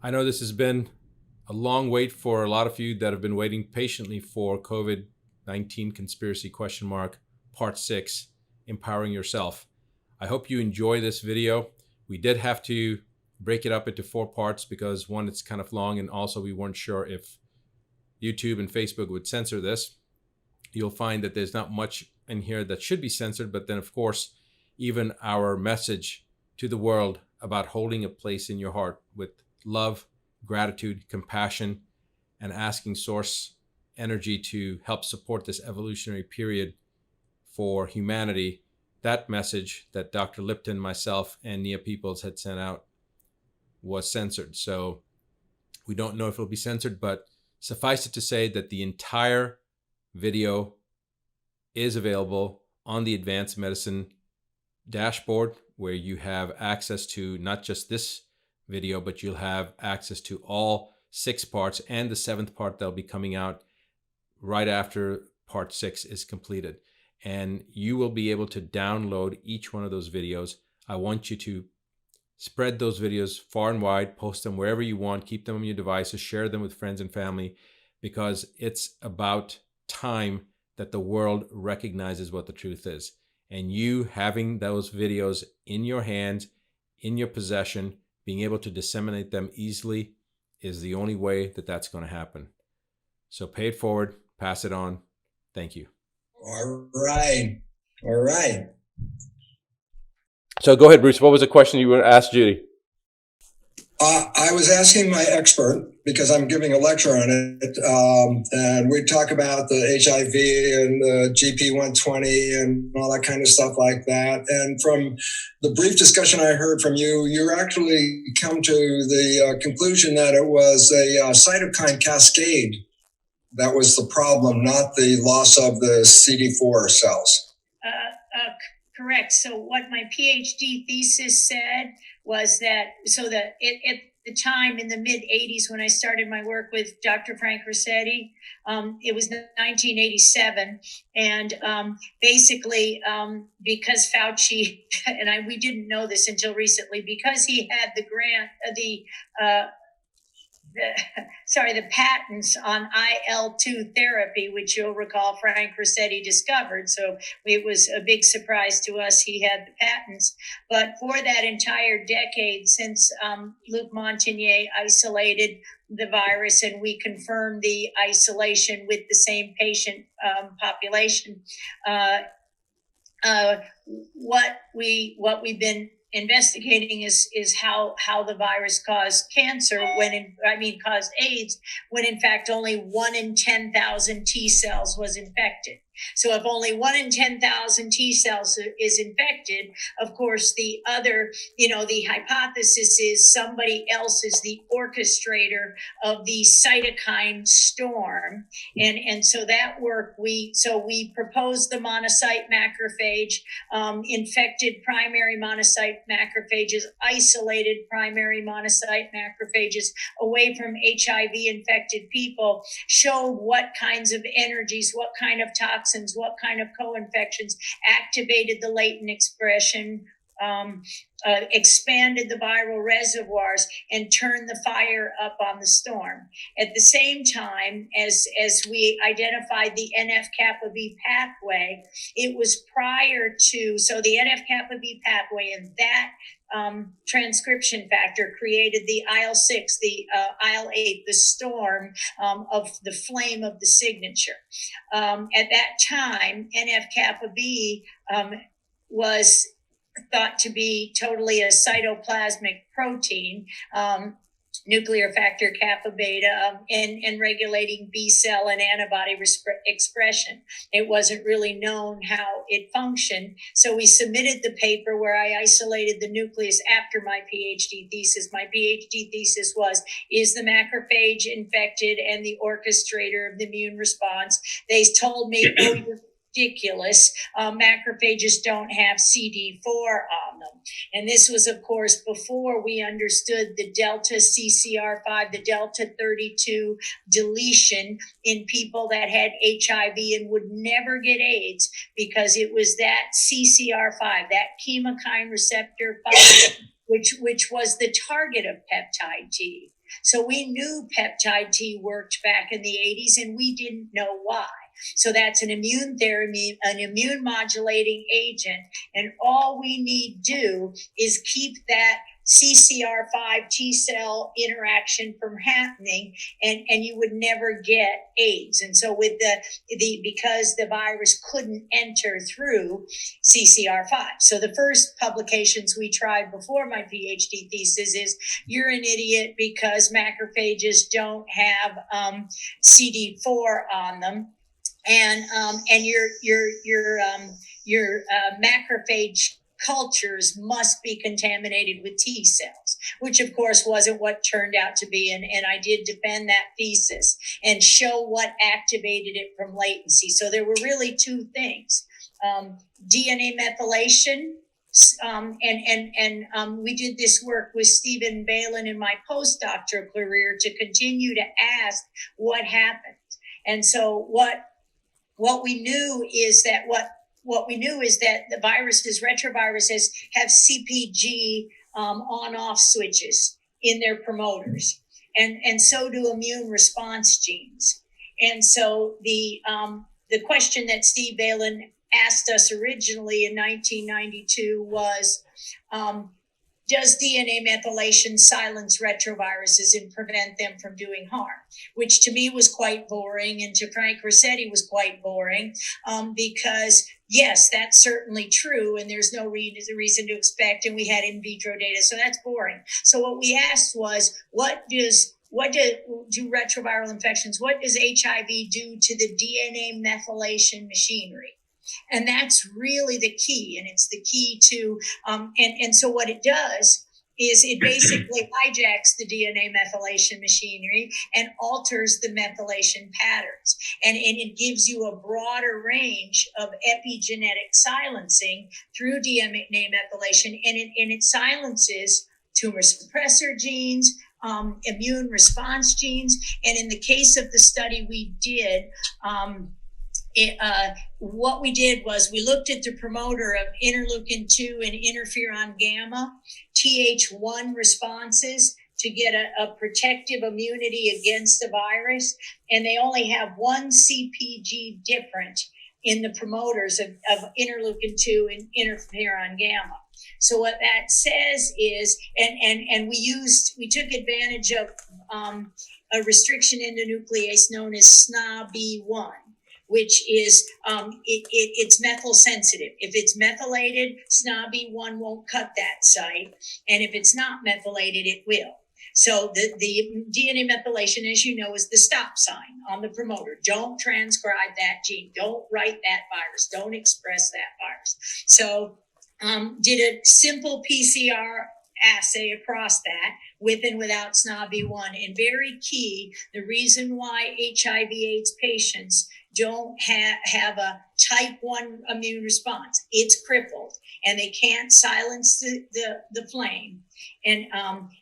I know this has been a long wait for a lot of you that have been waiting patiently for COVID-19 conspiracy part 6, empowering yourself. I hope you enjoy this video. We did have to break it up into 4 parts because one, it's kind of long, and also we weren't sure if YouTube and Facebook would censor this. You'll find that there's not much in here that should be censored, but then of course, even our message to the world about holding a place in your heart with love, gratitude, compassion, and asking source energy to help support this evolutionary period for humanity. That message that Dr. Lipton, myself, and Nia Peoples had sent out was censored. So we don't know if it'll be censored, but suffice it to say that the entire video is available on the Advanced Medicine dashboard, where you have access to not just this video, but you'll have access to all 6 parts and the 7th part that'll be coming out right after part 6 is completed. And you will be able to download each one of those videos. I want you to spread those videos far and wide, post them wherever you want, keep them on your devices, share them with friends and family, because it's about time that the world recognizes what the truth is. And you having those videos in your hands, in your possession, being able to disseminate them easily is the only way that that's going to happen. So pay it forward, pass it on. Thank you. All right. All right. So go ahead, Bruce. What was the question you were asked Judy? I was asking my expert, because I'm giving a lecture on it, and we talk about the HIV and the GP120 and all that kind of stuff like that. And from the brief discussion I heard from you, you actually come to the conclusion that it was a cytokine cascade that was the problem, not the loss of the CD4 cells. Correct. So what my PhD thesis said was that, at the time in the mid 80s when I started my work with Dr. Frank Rossetti, it was 1987. And basically, because Fauci, and we didn't know this until recently, because he had the grant, the patents on IL-2 therapy, which you'll recall Frank Rossetti discovered. So it was a big surprise to us he had the patents. But for that entire decade since Luc Montagnier isolated the virus, and we confirmed the isolation with the same patient population, what we've been investigating is how the virus caused cancer caused AIDS, when in fact only 1 in 10,000 T cells was infected. So if only 1 in 10,000 T cells is infected, of course, the other, the hypothesis is somebody else is the orchestrator of the cytokine storm. And so that work, we proposed the monocyte macrophage, infected primary monocyte macrophages, isolated primary monocyte macrophages away from HIV infected people, showed what kinds of energies, what kind of toxins, what kind of co-infections activated the latent expression, expanded the viral reservoirs, and turned the fire up on the storm. At the same time, as we identified the NF-kappa B pathway, it was prior to, so the NF-kappa B pathway and that transcription factor created the IL-6, the IL-8, the storm of the flame of the signature. At that time, NF-kappa B was thought to be totally a cytoplasmic protein, nuclear factor kappa beta, and regulating B cell and antibody expression. It wasn't really known how it functioned. So we submitted the paper where I isolated the nucleus after my PhD thesis. My PhD thesis was, is the macrophage infected and the orchestrator of the immune response? They told me, oh, you're ridiculous. Macrophages don't have CD4 on them. And this was, of course, before we understood the delta CCR5, the delta 32 deletion in people that had HIV and would never get AIDS, because it was that CCR5, that chemokine receptor 5, which was the target of peptide T. So we knew peptide T worked back in the 80s, and we didn't know why. So that's an immune therapy, an immune modulating agent. And all we need do is keep that CCR5 T cell interaction from happening, and you would never get AIDS. And so with because the virus couldn't enter through CCR5. So the first publications we tried before my PhD thesis is you're an idiot because macrophages don't have CD4 on them. And your macrophage cultures must be contaminated with T cells, which of course wasn't what turned out to be. And I did defend that thesis and show what activated it from latency. So there were really two things: DNA methylation. We did this work with Stephen Balin in my postdoctoral career to continue to ask what happened. And so what we knew is that the retroviruses have CpG on-off switches in their promoters, and so do immune response genes. And so the question that Steve Balin asked us originally in 1992 was, does DNA methylation silence retroviruses and prevent them from doing harm? Which to me was quite boring, and to Frank Rossetti was quite boring, because yes, that's certainly true, and there's no reason to expect, and we had in vitro data, so that's boring. So what we asked was, what do retroviral infections, what does HIV do to the DNA methylation machinery? And that's really the key. And it's the key to, and so what it does is it basically hijacks the DNA methylation machinery and alters the methylation patterns. And it gives you a broader range of epigenetic silencing through DNA methylation. And it silences tumor suppressor genes, immune response genes. And in the case of the study we did, what we did was we looked at the promoter of interleukin-2 and interferon gamma, Th1 responses to get a protective immunity against the virus. And they only have one CpG different in the promoters of interleukin-2 and interferon gamma. So what that says is, and we took advantage of a restriction endonuclease known as SNAB1, which is it's methyl sensitive. If it's methylated, SNAB1 won't cut that site, and if it's not methylated, it will. So the DNA methylation, as you know, is the stop sign on the promoter. Don't transcribe that gene. Don't write that virus. Don't express that virus. So did a simple PCR assay across that, with and without SNAB1. And very key, the reason why HIV/AIDS patients don't have a type 1 immune response, it's crippled and they can't silence the flame, and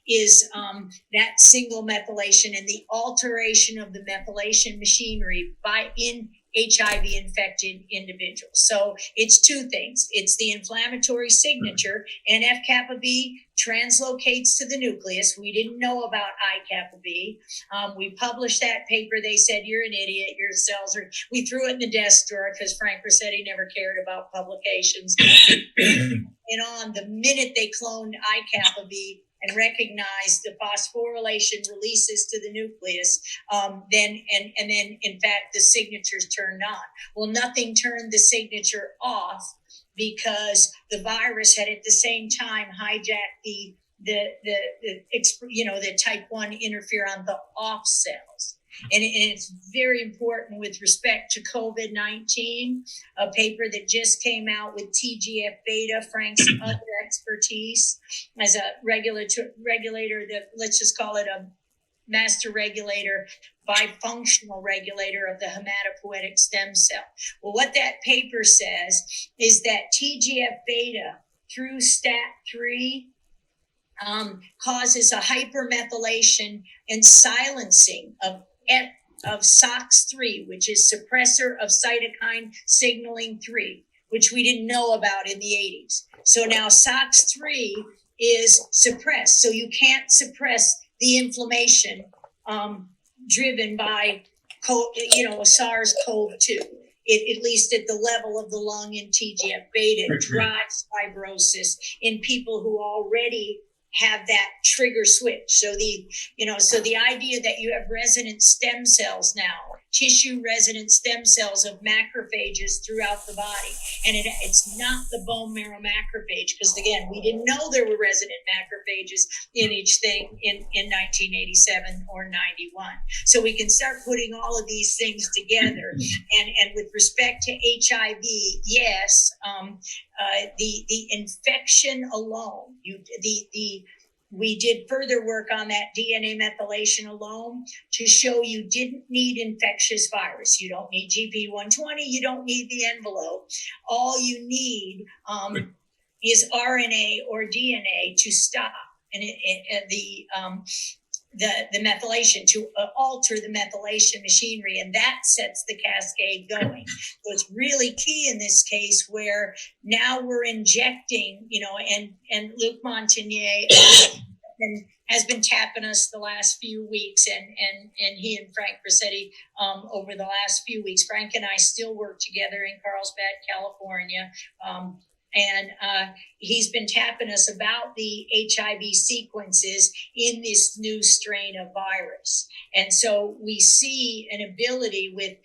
is that single methylation and the alteration of the methylation machinery in HIV infected individuals. So it's two things. It's the inflammatory signature, and F-kappa B translocates to the nucleus. We didn't know about I-kappa B. We published that paper. They said, you're an idiot, your cells are, we threw it in the desk drawer because Frank Rossetti never cared about publications. And on the minute they cloned I-kappa B and recognized the phosphorylation releases to the nucleus, then in fact the signatures turned on. Well, nothing turned the signature off because the virus had at the same time hijacked the type 1 interferon, the off cells. And it's very important with respect to COVID-19, a paper that just came out with TGF-beta, Frank's other expertise as a regulator that, let's just call it a master regulator, bifunctional regulator of the hematopoietic stem cell. Well, what that paper says is that TGF-beta through STAT3 causes a hypermethylation and silencing of SOX3, which is suppressor of cytokine signaling 3, which we didn't know about in the 80s. So now SOX3 is suppressed. So you can't suppress the inflammation driven by SARS-CoV-2. At least at the level of the lung and TGF-beta, drives fibrosis in people who already have that trigger switch. So the idea that you have resident stem cells now, tissue resident stem cells of macrophages throughout the body, and it's not the bone marrow macrophage, because again, we didn't know there were resident macrophages in each thing in 1987 or 91. So we can start putting all of these things together. And with respect to HIV, yes, the infection alone, we did further work on that DNA methylation alone to show you didn't need infectious virus. You don't need GP120. You don't need the envelope. All you need is RNA or DNA to stop the methylation, to alter the methylation machinery, and that sets the cascade going. So it's really key in this case, where now we're injecting, and Luc Montagnier has been tapping us the last few weeks, and he and Frank Bracetti over the last few weeks. Frank and I still work together in Carlsbad, California. And he's been tapping us about the HIV sequences in this new strain of virus. And so we see an ability with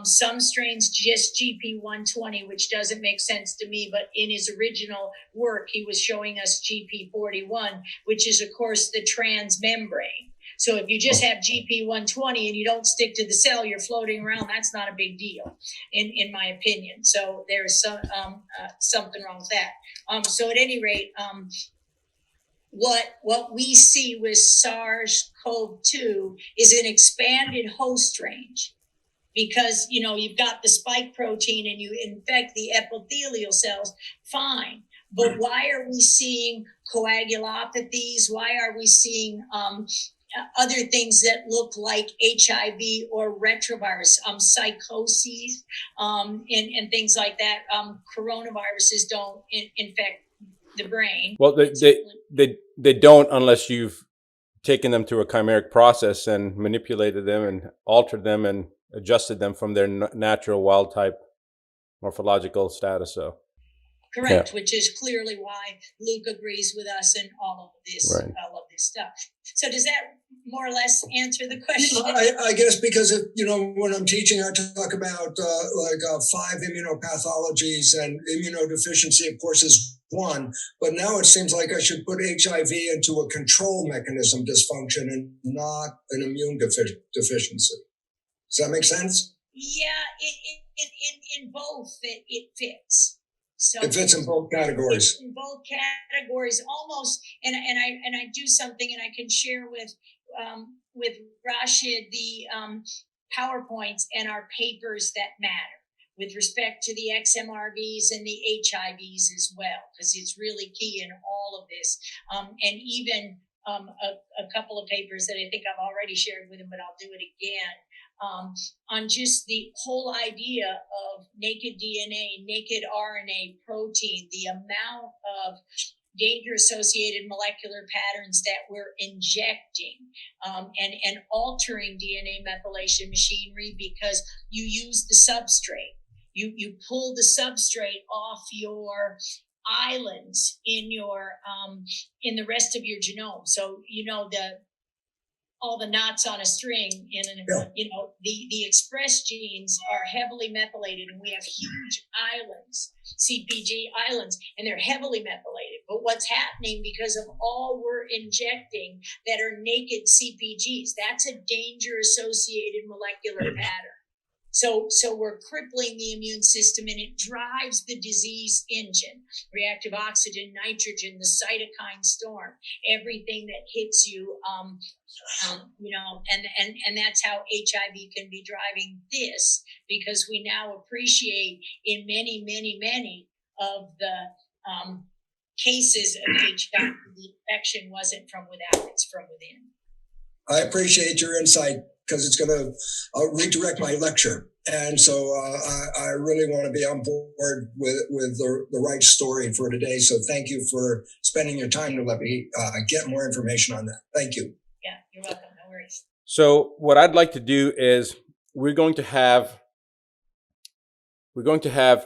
some strains, just GP120, which doesn't make sense to me, but in his original work, he was showing us GP41, which is, of course, the transmembrane. So if you just have GP120 and you don't stick to the cell, you're floating around, that's not a big deal, in my opinion. So there's something wrong with that. So at any rate, what we see with SARS-CoV-2 is an expanded host range, because, you've got the spike protein and you infect the epithelial cells, fine. But why are we seeing coagulopathies? Why are we seeing other things that look like HIV or retrovirus, psychoses, and things like that? Coronaviruses don't infect the brain. Well, they don't, unless you've taken them through a chimeric process and manipulated them and altered them and adjusted them from their natural wild type morphological status. So correct, yeah. Which is clearly why Luke agrees with us in all of this, right. All of this stuff. So does that more or less answer the question? I guess because when I'm teaching, I talk about 5 immunopathologies, and immunodeficiency, of course, is one. But now it seems like I should put HIV into a control mechanism dysfunction and not an immune deficiency. Does that make sense? Yeah, in both it fits. So it fits in both categories. In both categories, almost. And I do something, and I can share with Rashid the PowerPoints and our papers that matter with respect to the XMRVs and the HIVs as well, because it's really key in all of this. And even a couple of papers that I think I've already shared with him, but I'll do it again. On just the whole idea of naked DNA, naked RNA, protein, the amount of danger-associated molecular patterns that we're injecting, and altering DNA methylation machinery, because you use the substrate. You pull the substrate off your islands in your in the rest of your genome. So all the knots on a string the express genes are heavily methylated, and we have huge islands, CPG islands, and they're heavily methylated. But what's happening, because of all we're injecting that are naked CPGs, that's a danger associated molecular pattern. So we're crippling the immune system, and it drives the disease engine, reactive oxygen, nitrogen, the cytokine storm, everything that hits you, and that's how HIV can be driving this, because we now appreciate in many, many, many of the cases of HIV, the infection wasn't from without, it's from within. I appreciate your insight, because it's going to redirect my lecture. And so I really want to be on board with the right story for today. So thank you for spending your time to let me get more information on that. Thank you. Yeah. You're welcome. No worries. So what I'd like to do is we're going to have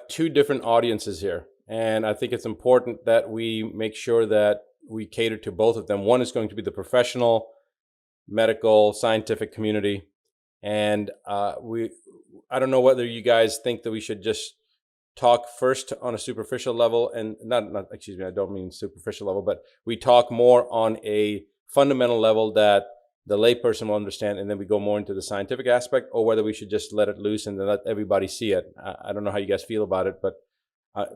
two different audiences here. And I think it's important that we make sure that we cater to both of them. One is going to be the professional, medical, scientific community. And I don't know whether you guys think that we should just talk first on a superficial level, and excuse me, I don't mean superficial level, but we talk more on a fundamental level that the layperson will understand, and then we go more into the scientific aspect, or whether we should just let it loose and then let everybody see it. I don't know how you guys feel about it, but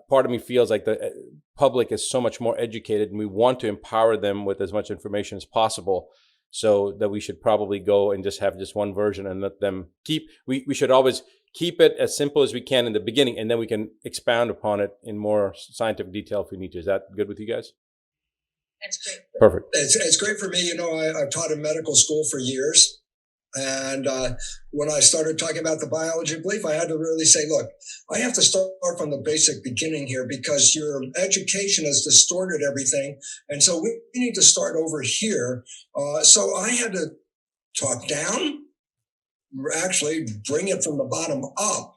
part of me feels like the public is so much more educated, and we want to empower them with as much information as possible, so that we should probably go and just have just one version and let them we should always keep it as simple as we can in the beginning, and then we can expound upon it in more scientific detail if we need to. Is that good with you guys? That's great. Perfect. It's great for me. I've taught in medical school for years. And when I started talking about the biology of belief, I had to really say, look, I have to start from the basic beginning here, because your education has distorted everything. And so we need to start over here. So I had to talk down, actually bring it from the bottom up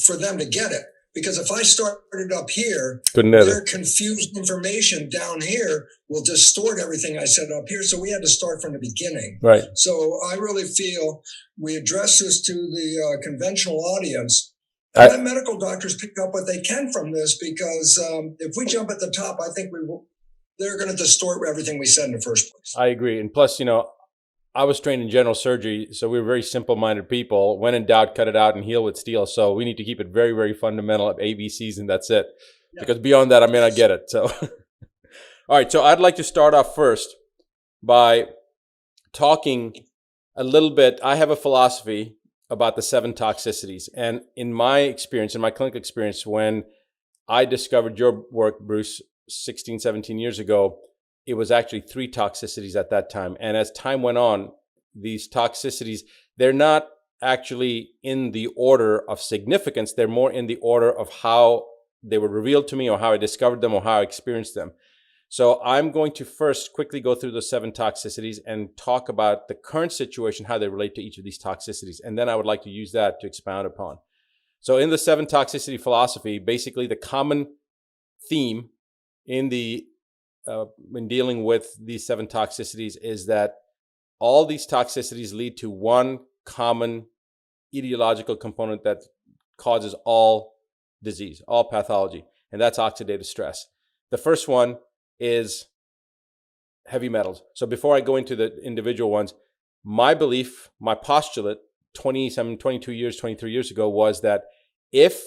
for them to get it. Because if I started up here, their confused information down here will distort everything I said up here. So we had to start from the beginning. Right. So I really feel we address this to the conventional audience. And let medical doctors pick up what they can from this, because if we jump at the top, I think they're going to distort everything we said in the first place. I agree. And plus, I was trained in general surgery, so we were very simple-minded people. When in doubt, cut it out and heal with steel. So we need to keep it very, very fundamental of ABCs, and that's it. Yeah. Because beyond that, I may not get it. So, all right. So I'd like to start off first by talking a little bit. I have a philosophy about the 7 toxicities. And in my experience, in my clinical experience, when I discovered your work, Bruce, 16, 17 years ago, it was actually 3 toxicities at that time. And as time went on, these toxicities, they're not actually in the order of significance. They're more in the order of how they were revealed to me, or how I discovered them, or how I experienced them. So I'm going to first quickly go through those 7 toxicities and talk about the current situation, how they relate to each of these toxicities. And then I would like to use that to expound upon. So in the 7 toxicity philosophy, basically the common theme in when dealing with these 7 toxicities is that all these toxicities lead to one common etiological component that causes all disease, all pathology, and that's oxidative stress. The first one is heavy metals. So before I go into the individual ones, my belief, my postulate 22 years, 23 years ago was that if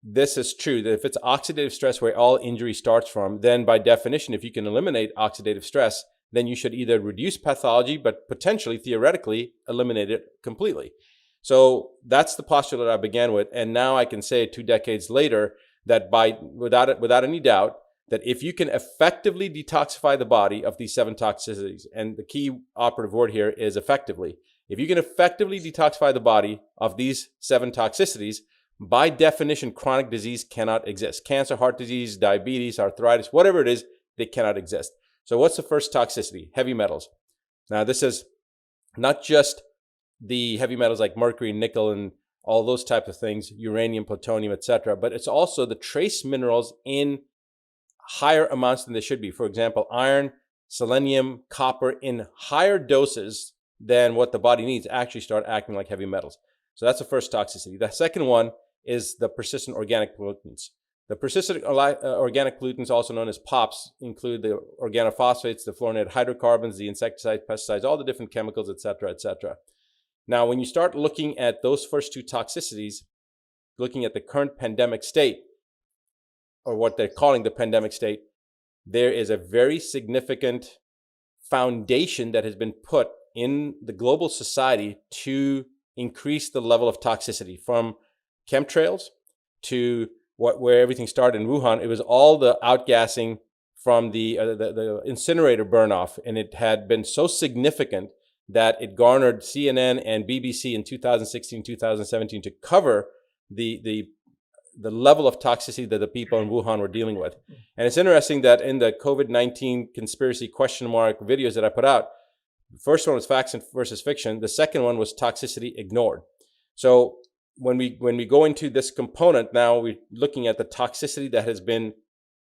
this is true, that if it's oxidative stress where all injury starts from, then by definition, if you can eliminate oxidative stress, then you should either reduce pathology, but potentially, theoretically, eliminate it completely. So that's the postulate I began with. And now I can say 2 decades later that without any doubt, that if you can effectively detoxify the body of these 7 toxicities, and the key operative word here is effectively, if you can effectively detoxify the body of these 7 toxicities, by definition, chronic disease cannot exist. Cancer, heart disease, diabetes, arthritis, whatever it is, they cannot exist. So what's the first toxicity? Heavy metals. Now, this is not just the heavy metals like mercury, nickel, and all those types of things, uranium, plutonium, etc., but it's also the trace minerals in higher amounts than they should be. For example, iron, selenium, copper in higher doses than what the body needs actually start acting like heavy metals. So that's the first toxicity. The second one is the persistent organic pollutants. The persistent organic pollutants, also known as POPs, include the organophosphates, the fluorinated hydrocarbons, the insecticides, pesticides, all the different chemicals, etc., etc. Now, when you start looking at those first 2 toxicities, looking at the current pandemic state, or what they're calling the pandemic state, there is a very significant foundation that has been put in the global society to increase the level of toxicity, from chemtrails to where everything started in Wuhan. It was all the outgassing from the incinerator burn-off, and it had been so significant that it garnered CNN and BBC in 2016, 2017 to cover the level of toxicity that the people in Wuhan were dealing with. And it's interesting that in the COVID-19 conspiracy question mark videos that I put out, The first one was facts versus fiction. The second one was toxicity ignored. So when we go into this component, now we're looking at the toxicity that has been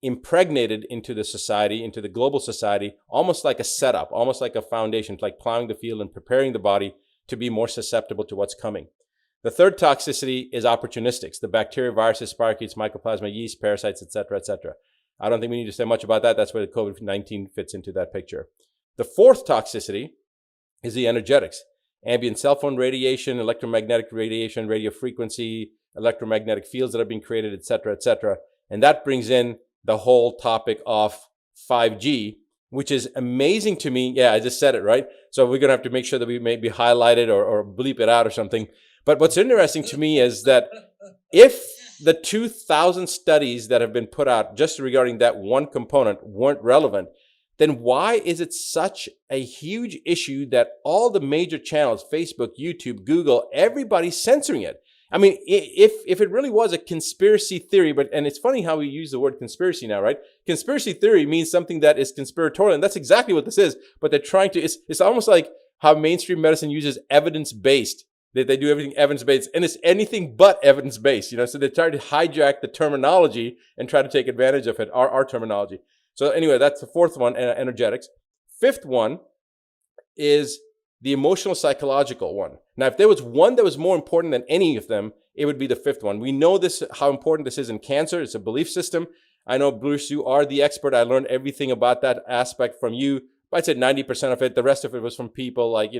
impregnated into the society, into the global society, almost like a setup, almost like a foundation, like plowing the field and preparing the body to be more susceptible to what's coming. The third toxicity is opportunistics, the bacteria, viruses, spirochetes, mycoplasma, yeast, parasites, et cetera, et cetera. I don't think we need to say much about that. That's where the COVID-19 fits into that picture. The fourth toxicity is the energetics. Ambient cell phone radiation, electromagnetic radiation, radio frequency, electromagnetic fields that are being created, et cetera, et cetera. And that brings in the whole topic of 5G, which is amazing to me. Yeah, I just said it, right? So we're going to have to make sure that we maybe highlight it or bleep it out or something. But what's interesting to me is that if the 2,000 studies that have been put out just regarding that one component weren't relevant, then why is it such a huge issue that all the major channels, Facebook, YouTube, Google, everybody's censoring it? I mean, if it really was a conspiracy theory, and it's funny how we use the word conspiracy now, right? Conspiracy theory means something that is conspiratorial, and that's exactly what this is. But they're trying to, it's almost like how mainstream medicine uses evidence-based. They do everything evidence-based, and it's anything but evidence-based, so they try to hijack the terminology and try to take advantage of it, our terminology. So anyway, that's the fourth one, energetics. Fifth one is the emotional psychological one. Now, if there was one that was more important than any of them, it would be the fifth one. We know this, how important this is in cancer. It's a belief system. I know, Bruce, you are the expert. I learned everything about that aspect from you. I'd say 90% of it. The rest of it was from people like,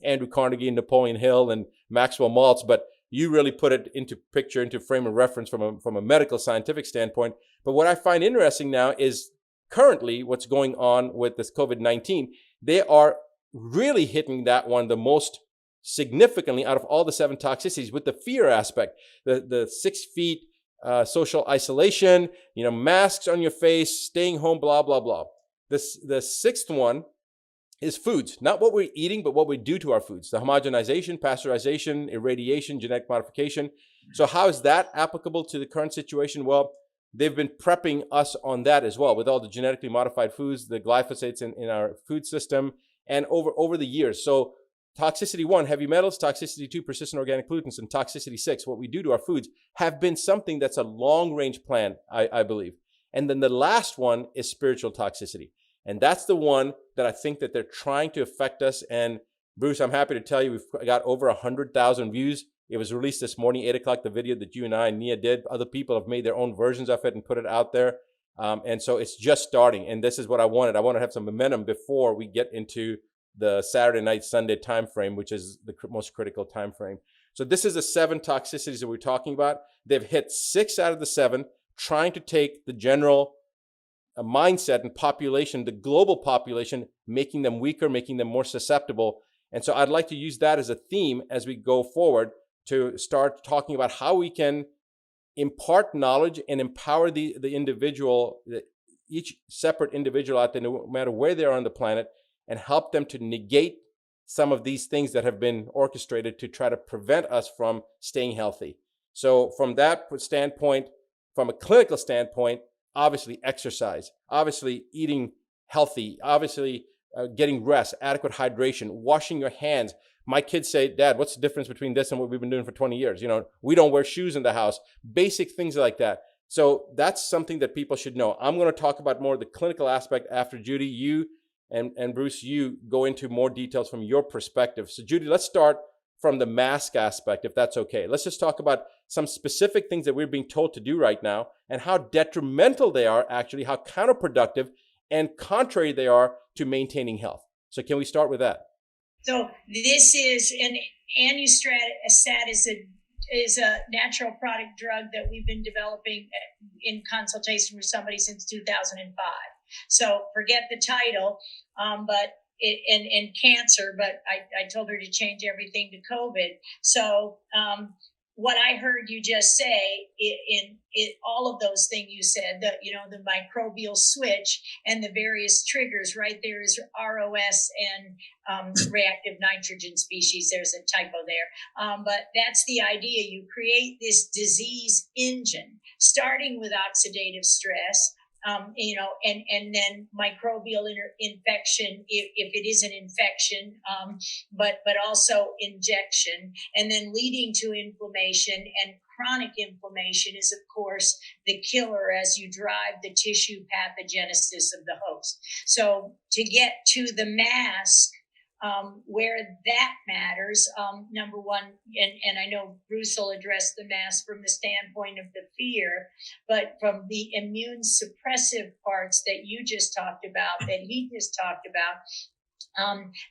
Andrew Carnegie, Napoleon Hill, and Maxwell Maltz. But you really put it into picture, into frame of reference from a medical scientific standpoint. But what I find interesting now is currently what's going on with this COVID-19. They are really hitting that one the most significantly out of all the 7 toxicities with the fear aspect, the 6 feet social isolation, masks on your face, staying home, blah, blah, blah. The sixth one is foods, not what we're eating, but what we do to our foods, the homogenization, pasteurization, irradiation, genetic modification. So how is that applicable to the current situation? Well, they've been prepping us on that as well with all the genetically modified foods, the glyphosates in our food system, and over the years. So toxicity 1, heavy metals, toxicity 2, persistent organic pollutants, and toxicity 6, what we do to our foods, have been something that's a long-range plan, I believe. And then the last one is spiritual toxicity. And that's the one that I think that they're trying to affect us. And Bruce, I'm happy to tell you, we've got over 100,000 views. It was released this morning, 8 o'clock, the video that you and I and Nia did. Other people have made their own versions of it and put it out there. And so it's just starting. And this is what I wanted. I want to have some momentum before we get into the Saturday night, Sunday time frame, which is the most critical time frame. So this is the 7 toxicities that we're talking about. They've hit 6 out of the 7, trying to take the general mindset and population, the global population, making them weaker, making them more susceptible. And so I'd like to use that as a theme as we go forward to start talking about how we can impart knowledge and empower the individual, each separate individual out there, no matter where they are on the planet, and help them to negate some of these things that have been orchestrated to try to prevent us from staying healthy. So from that standpoint, from a clinical standpoint, obviously exercise, obviously eating healthy, obviously getting rest, adequate hydration, washing your hands. My kids say, Dad, what's the difference between this and what we've been doing for 20 years? We don't wear shoes in the house, basic things like that. So that's something that people should know. I'm going to talk about more of the clinical aspect after Judy. You and Bruce, you go into more details from your perspective. So Judy, let's start from the mask aspect, if that's okay. Let's just talk about some specific things that we're being told to do right now and how detrimental they are, actually, how counterproductive and contrary they are to maintaining health. So can we start with that? So this is an Anustat is a natural product drug that we've been developing in consultation with somebody since 2005. So forget the title, but in cancer, but I told her to change everything to COVID. So what I heard you just say in all of those things you said, the microbial switch and the various triggers, right? There is ROS and reactive nitrogen species. There's a typo there. But that's the idea. You create this disease engine, starting with oxidative stress, and then microbial infection if it is an infection, but also injection, and then leading to inflammation. And chronic inflammation is, of course, the killer as you drive the tissue pathogenesis of the host. So to get to the mask, where that matters, number one, and I know Bruce will address the mask from the standpoint of the fear, but from the immune suppressive parts that you just talked about, that he just talked about,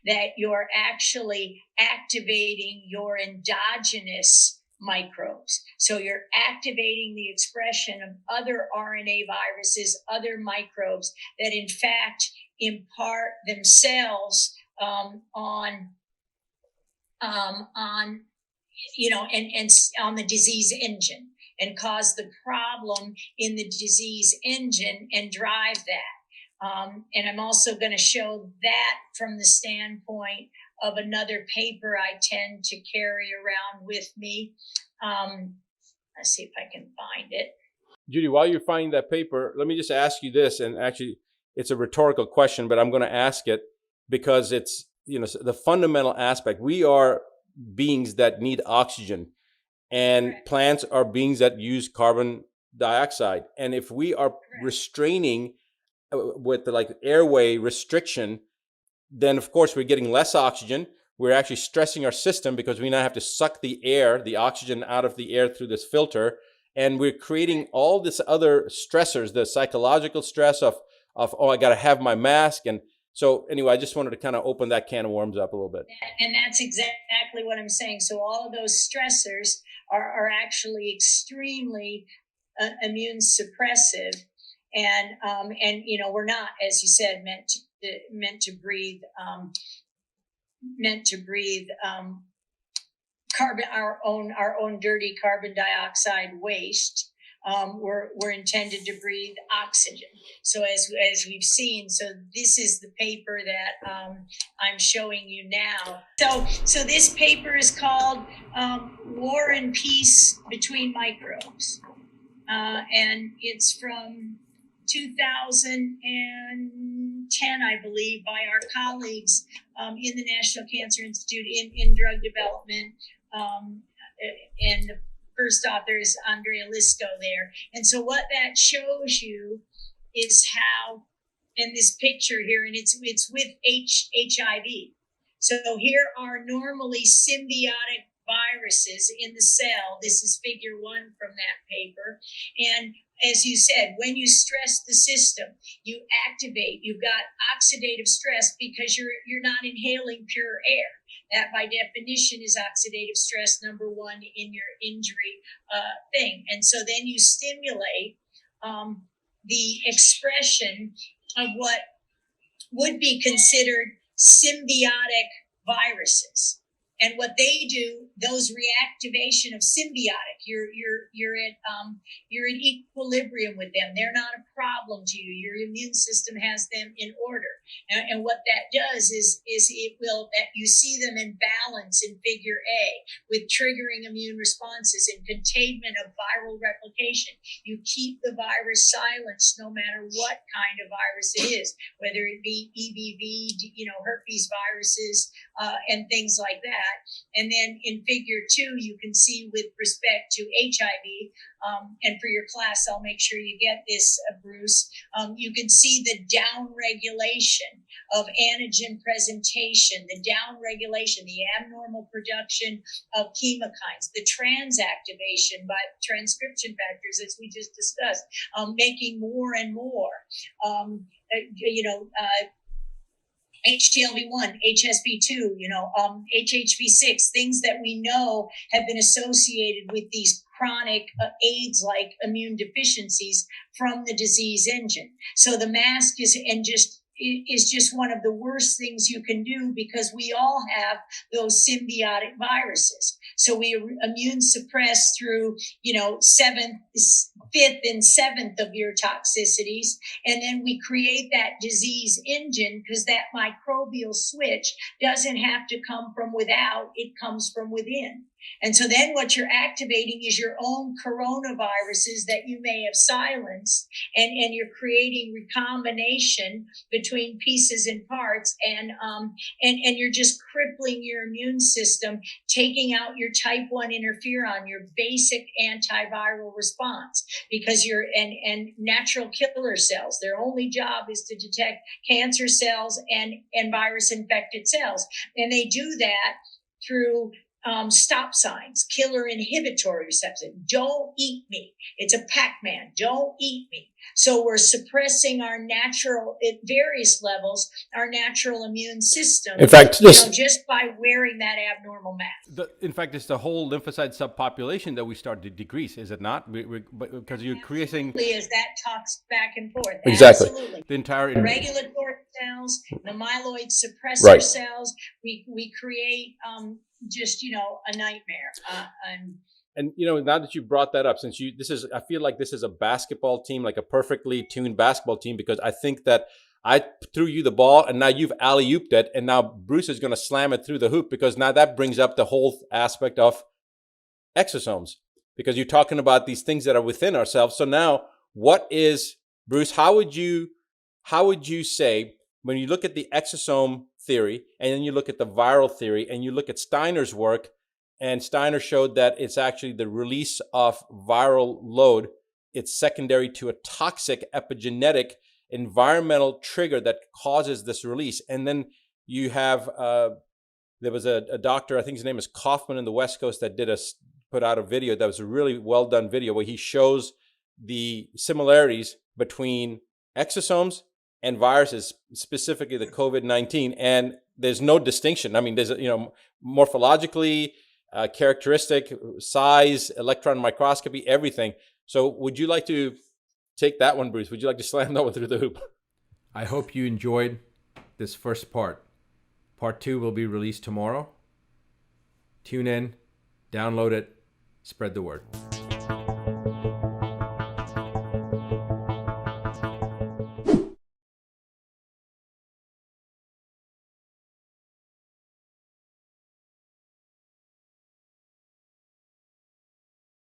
that you're actually activating your endogenous microbes. So you're activating the expression of other RNA viruses, other microbes that in fact impart themselves on the disease engine, and cause the problem in the disease engine and drive that. And I'm also going to show that from the standpoint of another paper I tend to carry around with me. Let's see if I can find it. Judy, while you're finding that paper, let me just ask you this, and actually it's a rhetorical question, but I'm going to ask it because it's, the fundamental aspect. We are beings that need oxygen, and Correct. Plants are beings that use carbon dioxide. And if we are Correct. restraining with the airway restriction, then of course we're getting less oxygen. We're actually stressing our system because we now have to suck the oxygen out of the air through this filter. And we're creating all this other stressors, the psychological stress of oh, I got to have my mask. And so anyway, I just wanted to kind of open that can of worms up a little bit. And that's exactly what I'm saying. So all of those stressors are actually extremely immune suppressive. And we're not, as you said, meant to breathe carbon, our own dirty carbon dioxide waste. We're intended to breathe oxygen. So as we've seen, so this is the paper that I'm showing you now. So this paper is called War and Peace Between Microbes, and it's from 2010, I believe, by our colleagues in the National Cancer Institute in drug development, and the first author is Andrea Lisco there. And so what that shows you is how, in this picture here, and it's with HIV. So here are normally symbiotic viruses in the cell. This is figure 1 from that paper. And as you said, when you stress the system, you activate, you've got oxidative stress because you're not inhaling pure air. That by definition is oxidative stress number 1 in your injury thing. And so then you stimulate the expression of what would be considered symbiotic viruses. And what they do, those reactivation of symbiotic, you're in equilibrium with them. They're not a problem to you. Your immune system has them in order. And what that does is it will, that you see them in balance in figure A, with triggering immune responses and containment of viral replication. You keep the virus silenced no matter what kind of virus it is, whether it be EBV, herpes viruses, and things like that. And then in figure 2, you can see with respect to HIV, and for your class, I'll make sure you get this, Bruce, you can see the downregulation of antigen presentation, the downregulation, the abnormal production of chemokines, the transactivation by transcription factors, as we just discussed, making more and more, HTLV1, HSV2, HHV6, things that we know have been associated with these chronic AIDS-like immune deficiencies from the disease engine. So the mask is just one of the worst things you can do, because we all have those symbiotic viruses. So we immune suppress through, 5th and 7th of your toxicities. And then we create that disease engine, because that microbial switch doesn't have to come from without, it comes from within. And so then what you're activating is your own coronaviruses that you may have silenced, and you're creating recombination between pieces and parts, and you're just crippling your immune system, taking out your type 1 interferon, your basic antiviral response, because you're and natural killer cells, their only job is to detect cancer cells and virus infected cells. And they do that through stop signs, killer inhibitory receptor. Don't eat me. It's a Pac-Man. Don't eat me. So we're suppressing our natural, at various levels, our natural immune system. In fact, just by wearing that abnormal mask. In fact, it's the whole lymphocyte subpopulation that we start to decrease, is it not? Because you're creating. As that talks back and forth. Exactly. Absolutely. The entire. The regulatory cells, the myeloid suppressor cells, we create just, a nightmare. And now that you brought that up, I feel like this is a basketball team, like a perfectly tuned basketball team, because I think that I threw you the ball and now you've alley-ooped it, and now Bruce is going to slam it through the hoop, because now that brings up the whole aspect of exosomes, because you're talking about these things that are within ourselves. So now, Bruce, how would you say, when you look at the exosome theory and then you look at the viral theory and you look at Steiner's work, and Steiner showed that it's actually the release of viral load. It's secondary to a toxic epigenetic environmental trigger that causes this release. And then you have, there was a doctor, I think his name is Kaufman in the West Coast, that put out a video that was a really well done video where he shows the similarities between exosomes and viruses, specifically the COVID-19. And there's no distinction. I mean, there's, morphologically, characteristic, size, electron microscopy, everything. So would you like to take that one, Bruce? Would you like to slam that one through the hoop? I hope you enjoyed this first part. Part 2 will be released tomorrow. Tune in, download it, spread the word.